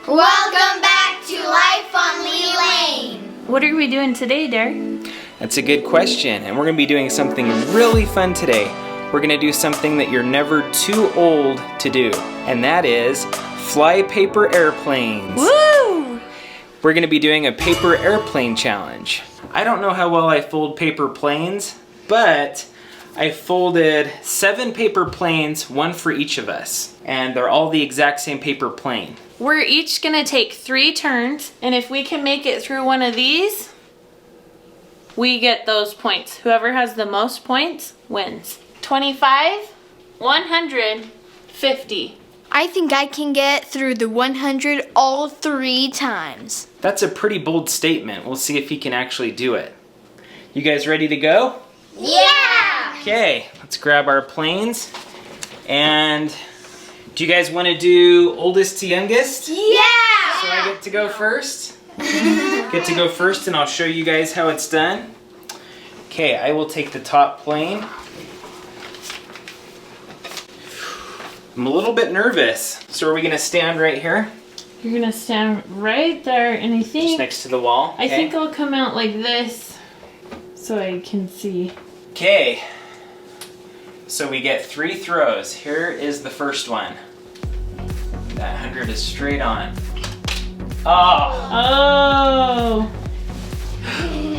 Welcome back to Life on Lee Lane. What are we doing today, Derek? That's a good question, and we're going to be doing something really fun today. We're going to do something that you're never too old to do, and that is fly paper airplanes. Woo! We're going to be doing a paper airplane challenge. I don't know how well I fold paper planes, but I folded 7 paper planes, one for each of us, and they're all the exact same paper plane. We're each gonna take 3 turns, and if we can make it through one of these, we get those points. Whoever has the most points wins. 25, 100, 50. I think I can get through the 100 all 3 times. That's a pretty bold statement. We'll see if he can actually do it. You guys ready to go? Yeah! Okay, let's grab our planes. And do you guys want to do oldest to youngest? Yeah! So I get to go first? Get to go first, and I'll show you guys how it's done. Okay, I will take the top plane. I'm a little bit nervous. So are we gonna stand right here? You're gonna stand right there, and I Just think next to the wall? I think I'll come out like this so I can see. Okay. So we get 3 throws. Here is the first one. That 100 is straight on. Oh! Oh!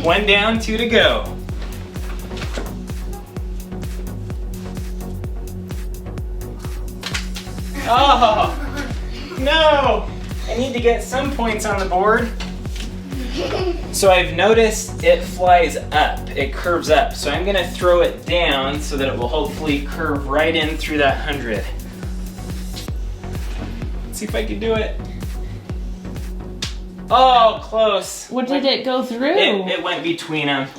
1 down, 2 to go. Oh! No! I need to get some points on the board. So I've noticed it flies up, it curves up. So I'm gonna throw it down so that it will hopefully curve right in through that 100. Let's see if I can do it. Oh, close. What did it go through? It went between them.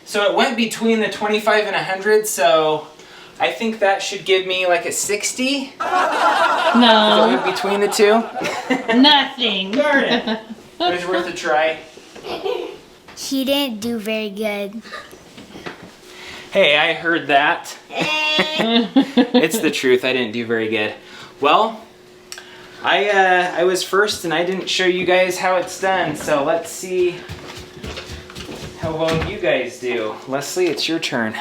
So it went between the 25 and 100, so I think that should give me like a 60. No. It went between the 2. Nothing. Darn it. It was worth a try. He didn't do very good. Hey, I heard that. It's the truth. I didn't do very good. Well, I was first and I didn't show you guys how it's done. So let's see how well you guys do. Leslie, it's your turn.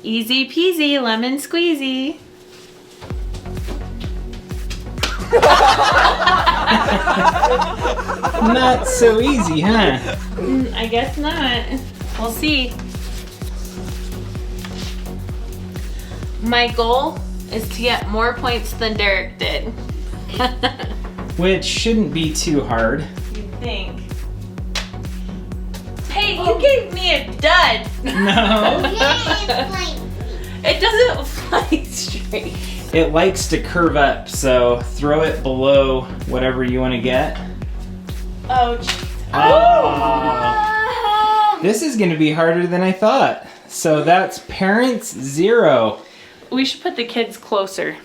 Easy peasy, lemon squeezy. Not so easy, huh? I guess not. We'll see. My goal is to get more points than Derek did. Which shouldn't be too hard. You think? Hey, you gave me a dud. No. It doesn't fly straight. It likes to curve up, so throw it below whatever you want to get. Oh, jeez. Oh. This is going to be harder than I thought. So that's parents 0. We should put the kids closer.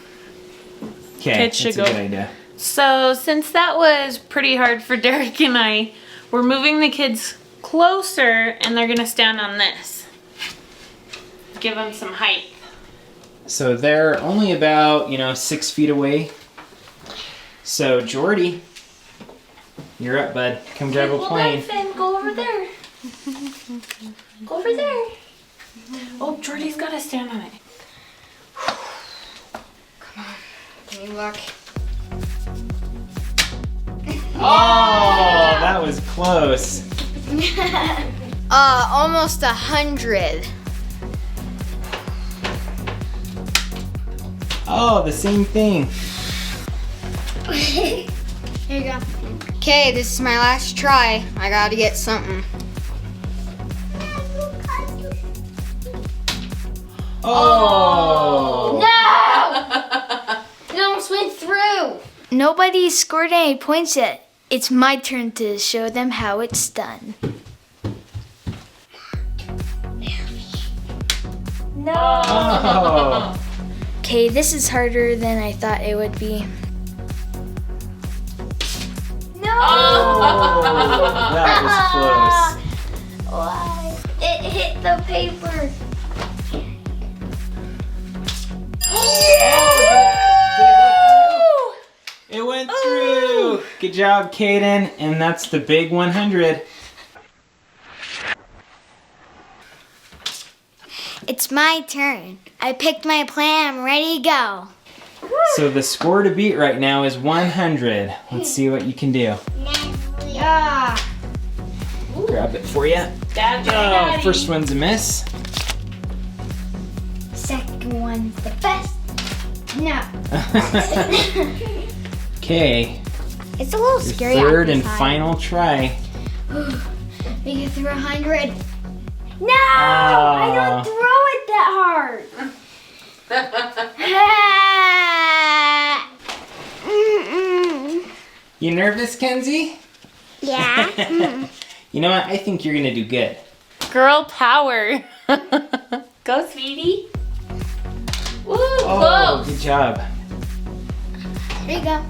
Okay, Kids that's should a go. good idea. So since that was pretty hard for Derek and I, we're moving the kids closer and they're gonna stand on this. Give them some height. So they're only about, 6 feet away. So Jordy, you're up, bud. Come grab a plane. Finn, go over there. Go over there. Oh, Jordy's gotta stand on it. Come on, give me luck. Oh, that was close. Almost 100. Oh, the same thing. Here you go. Okay, this is my last try. I gotta get something. Oh! No! It almost went through. Nobody scored any points yet. It's my turn to show them how it's done. No. Oh. Okay, this is harder than I thought it would be. No! Oh, that was close. Why? It hit the paper. It went through. Good job, Kaden. And that's the big 100. It's my turn. I picked my plan. I'm ready to go. So the score to beat right now is 100. Let's see what you can do. Yeah. Grab it for you. Oh, first one's a miss. Second one's the best. No. Okay. It's a little Your scary. third and outside. final try. Make it through 100. No! Oh. I don't throw it that hard. You nervous, Kenzie? Yeah. You know what? I think you're gonna do good. Girl power. Go, sweetie. Woo, Oh, close. good job. There you go.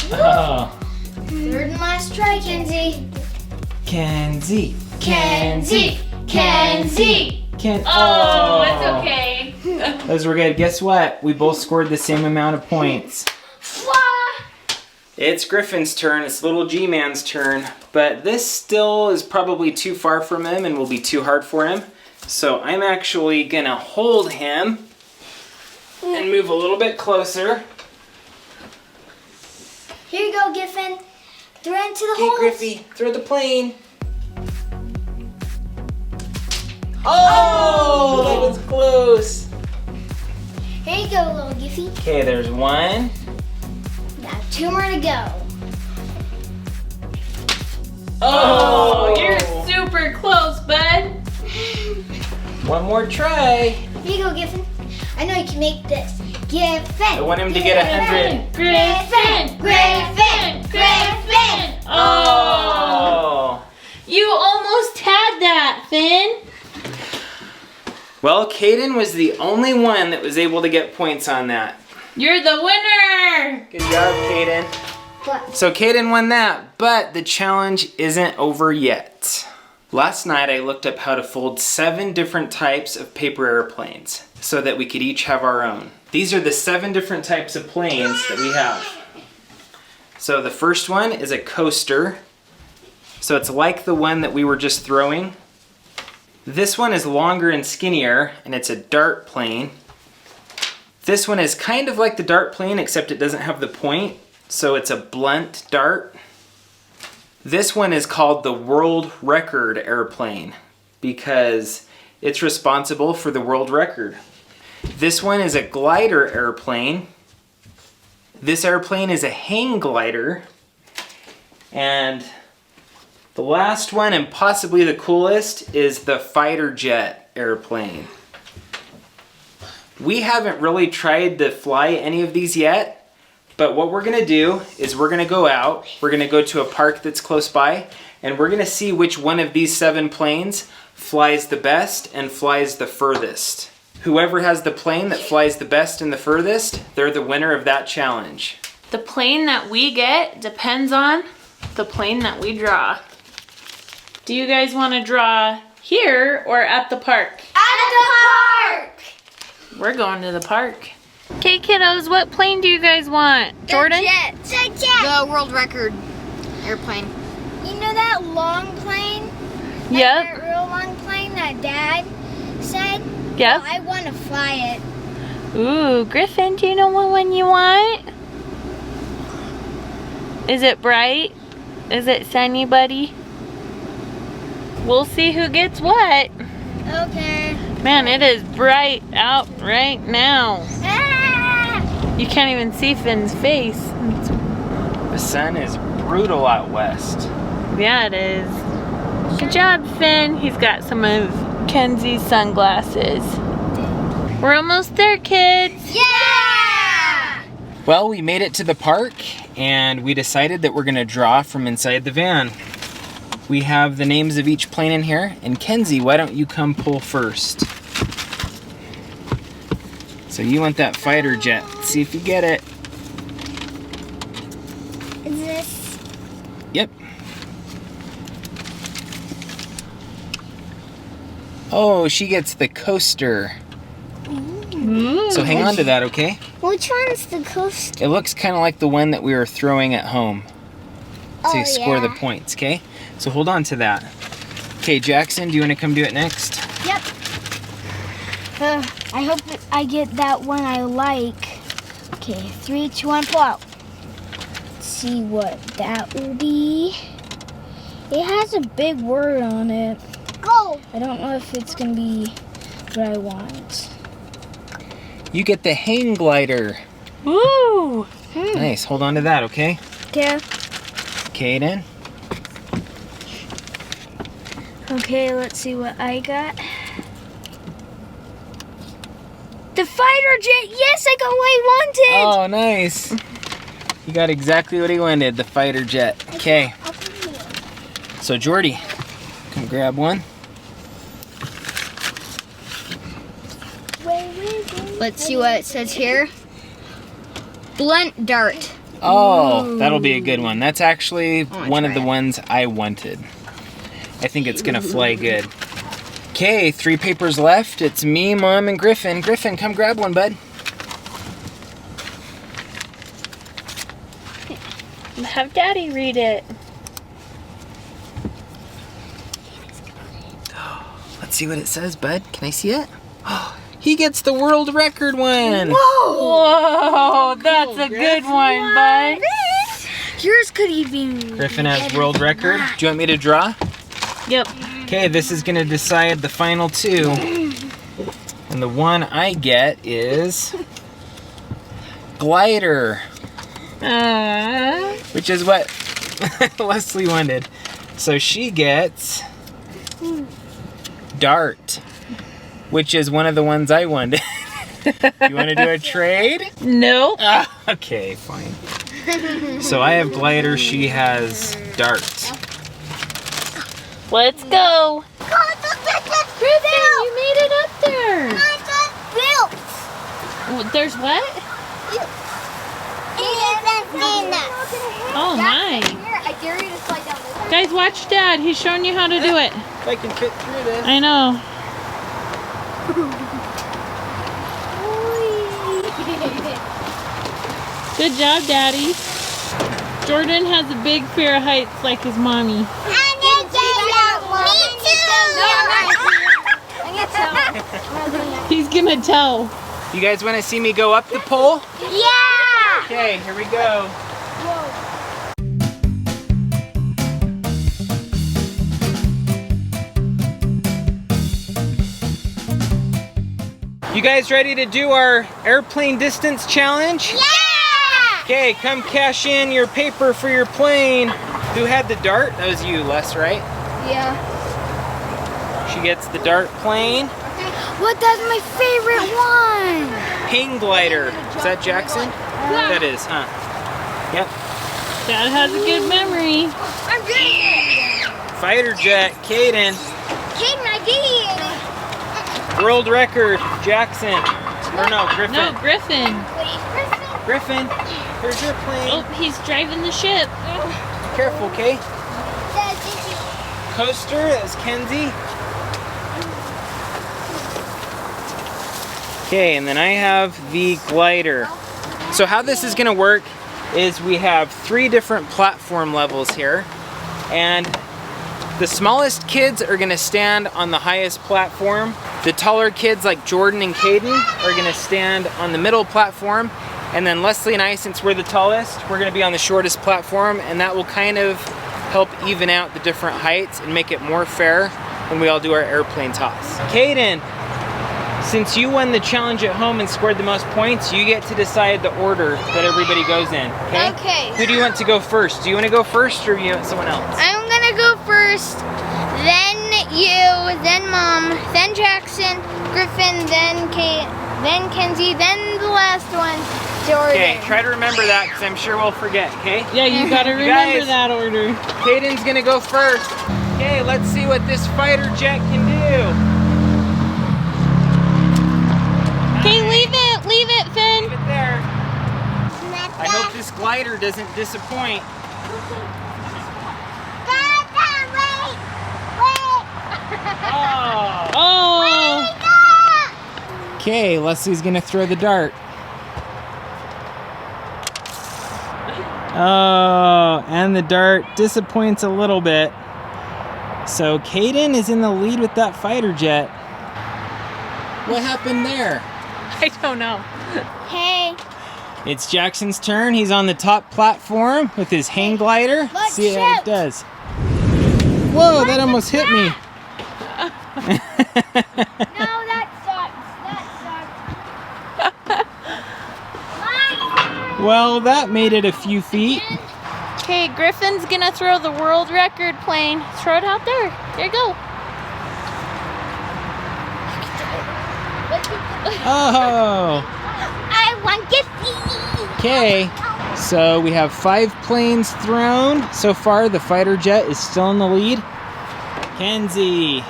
Oh, Third and last try, Kenzie. Kenzie. Kenzie. Oh, it's okay. Those were good. Guess what? We both scored the same amount of points. It's Griffin's turn. It's little G-Man's turn. But this still is probably too far from him and will be too hard for him. So I'm actually gonna hold him and move a little bit closer. Here you go, Griffin. Throw it into the Okay, hole. Griffy, throw the plane. Oh, that was close. Here you go, little Griffy. Okay, there's one. Now 2 more to go. Oh, you're super close, bud. One more try. Here you go, Griffin. I know you can make this. Griffin. I want him to get 100. Griffin. Oh, you almost had that, Finn. Well, Kaden was the only one that was able to get points on that. You're the winner. Good job, Kaden. What? So Kaden won that, but the challenge isn't over yet. Last night I looked up how to fold 7 different types of paper airplanes so that we could each have our own. These are the 7 different types of planes that we have. So the first one is a coaster. So it's like the one that we were just throwing. This one is longer and skinnier, and it's a dart plane. This one is kind of like the dart plane, except it doesn't have the point, so it's a blunt dart. This one is called the world record airplane because it's responsible for the world record. This one is a glider airplane. This airplane is a hang glider. And the last one, and possibly the coolest, is the fighter jet airplane. We haven't really tried to fly any of these yet, but what we're gonna do is we're gonna go out, we're gonna go to a park that's close by, and we're gonna see which one of these 7 planes flies the best and flies the furthest. Whoever has the plane that flies the best and the furthest, they're the winner of that challenge. The plane that we get depends on the plane that we draw. Do you guys want to draw here or at the park? At the park. We're going to the park. Okay, kiddos, what plane do you guys want? Jordan? The jet. The world record airplane. You know that long plane? Yep. That real long plane that Dad said? Yep. Well, I want to fly it. Ooh, Griffin, do you know what one you want? Is it bright? Is it sunny, buddy? We'll see who gets what. Okay. Man, it is bright out right now. Ah! You can't even see Finn's face. The sun is brutal out west. Yeah, it is. Good job, Finn. He's got some of Kenzie's sunglasses. We're almost there, kids. Yeah! Well, we made it to the park, and we decided that we're gonna draw from inside the van. We have the names of each plane in here, and Kenzie, why don't you come pull first? So you want that fighter jet. Let's see if you get it. Is this? Yep. Oh, she gets the coaster. So hang on to that, okay? Which one's the coaster? It looks kind of like the one that we were throwing at home to score the yeah. points, okay? So hold on to that. Okay, Jackson, do you want to come do it next? Yep. I hope that I get that one I like. Okay, 3, 2, 1, pull out. Let's see what that will be. It has a big word on it. Go! I don't know if it's gonna be what I want. You get the hang glider. Woo! Nice, hold on to that, okay? Okay. Kaden. Okay, let's see what I got. The fighter jet! Yes, I got what I wanted! Oh, nice. You got exactly what he wanted, the fighter jet. Okay. So, Jordy, come grab one. Let's see what it says here. Blunt dart. Oh, that'll be a good one. That's actually wanna one of try the it. ones I wanted. I think it's gonna fly good. Okay, 3 papers left. It's me, Mom, and Griffin. Griffin, come grab one, bud. Have Daddy read it. Let's see what it says, bud. Can I see it? He gets the world record one. Whoa, that's a good one, bud. Yours could even... Griffin has world record. Do you want me to draw? Yep. Okay, this is gonna decide the final 2. And the one I get is glider, which is what Leslie wanted. So she gets dart, which is one of the ones I wanted. You want to do a trade? Nope. Okay, fine. So I have glider, she has dart. Let's go. Griffin, you made it up there. There's what? Oh my. I dare you to slide down this. Guys, watch Dad. He's showing you how to do it. If I can fit through this. I know. Good job, Daddy. Jordan has a big fear of heights like his mommy. He's gonna tell. You guys want to see me go up the pole? Yeah! Okay, here we go. You guys ready to do our airplane distance challenge? Yeah! Okay, come cash in your paper for your plane. Who had the dart? That was you, Les, right? Yeah. She gets the dart plane. What? That's my favorite one! Hang glider. Is that Jaxon? That is, huh? Yep. Dad has a good memory. I'm good. Fighter jet, Kaden. Kaden, I did it. World record, Jaxon. Or no, Griffin. No, Griffin. Griffin, here's your plane. Oh, he's driving the ship. Careful, okay? Coaster is Kenzie. Okay, and then I have the glider. So how this is gonna work is we have 3 different platform levels here, and the smallest kids are gonna stand on the highest platform. The taller kids like Jordan and Kaden are gonna stand on the middle platform, and then Leslie and I, since we're the tallest, we're gonna be on the shortest platform, and that will kind of help even out the different heights and make it more fair when we all do our airplane toss. Kaden, since you won the challenge at home and scored the most points, you get to decide the order that everybody goes in, okay? Okay. Who do you want to go first? Do you want to go first or do you want someone else? I'm gonna go first, then you, then Mom, then Jaxon, Griffin, then Kate, then Kenzie, then the last one, Jordan. Okay, try to remember that because I'm sure we'll forget, okay? Yeah, you gotta remember guys- that order. Kaden's gonna go first. Okay, let's see what this fighter jet can do. Okay, leave it, Finn. Leave it there. I hope this glider doesn't disappoint. Oh. Oh, Okay, Leslie's gonna throw the dart. Oh, and the dart disappoints a little bit. So Kaden is in the lead with that fighter jet. What happened there? I don't know. Hey, It's Jackson's turn. He's on the top platform with his hang glider. let's See how it shoot. does. Whoa, that almost hit me. No, that sucks. Well, that made it a few feet. Okay, Griffin's gonna throw the world record plane. Throw it out there. There you go. Oh, I want to see. okay. So we have 5 planes thrown. So far, the fighter jet is still in the lead. Kenzie.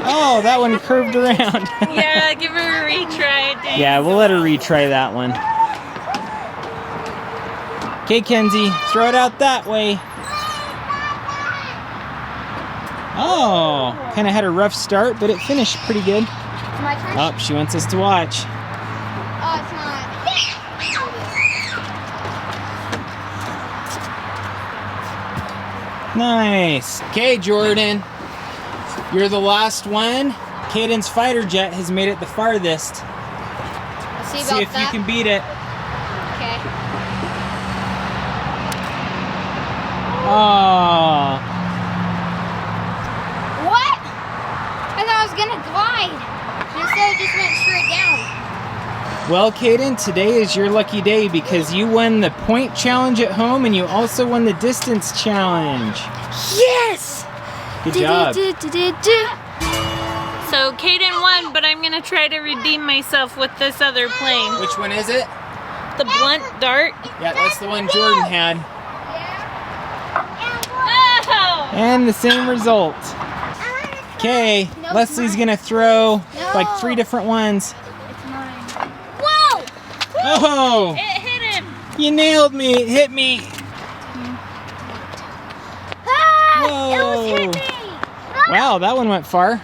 Oh, that one curved around. Yeah, give her a retry. Dang. Yeah, we'll let her retry that one. Okay, Kenzie, throw it out that way. Oh, kind of had a rough start, but it finished pretty good. It's my turn. Oh, she wants us to watch. Oh, it's not. Nice. Okay, Jordan, you're the last one. Kaden's fighter jet has made it the farthest. Let's see See about if you that. can beat it. Okay. Oh, What? I thought I was gonna glide. Instead, it just went straight down. well, Kaden, today is your lucky day because you won the point challenge at home and you also won the distance challenge. Yes. Good job. So Kaden won, but I'm gonna try to redeem myself with this other plane. Which one is it? The blunt dart. Yeah, that's the one Jordan had. Oh! And the same result. Okay, Leslie's gonna throw like 3 different ones. Whoa. Oh, It hit him. you nailed me. It hit me. Ah, it Whoa. was hitting me. Wow, that one went far.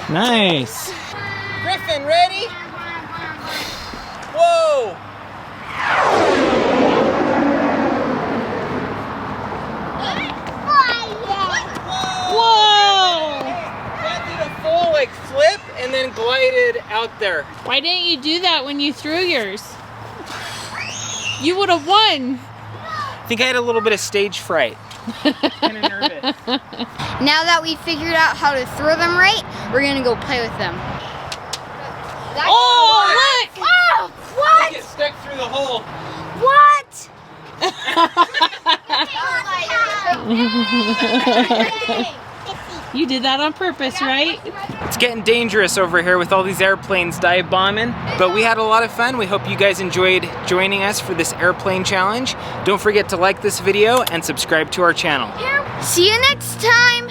Nice. Griffin, ready? Whoa. Whoa! That did a full like flip and then glided out there. Why didn't you do that when you threw yours? You would have won. I think I had a little bit of stage fright. Kind of nervous. Now that we figured out how to throw them right, we're gonna go play with them. Oh, look! Oh, what? Get stuck through the hole. What? You did that on purpose, right? It's getting dangerous over here with all these airplanes dive bombing, but we had a lot of fun. We hope you guys enjoyed joining us for this airplane challenge. Don't forget to like this video and subscribe to our channel. See you next time.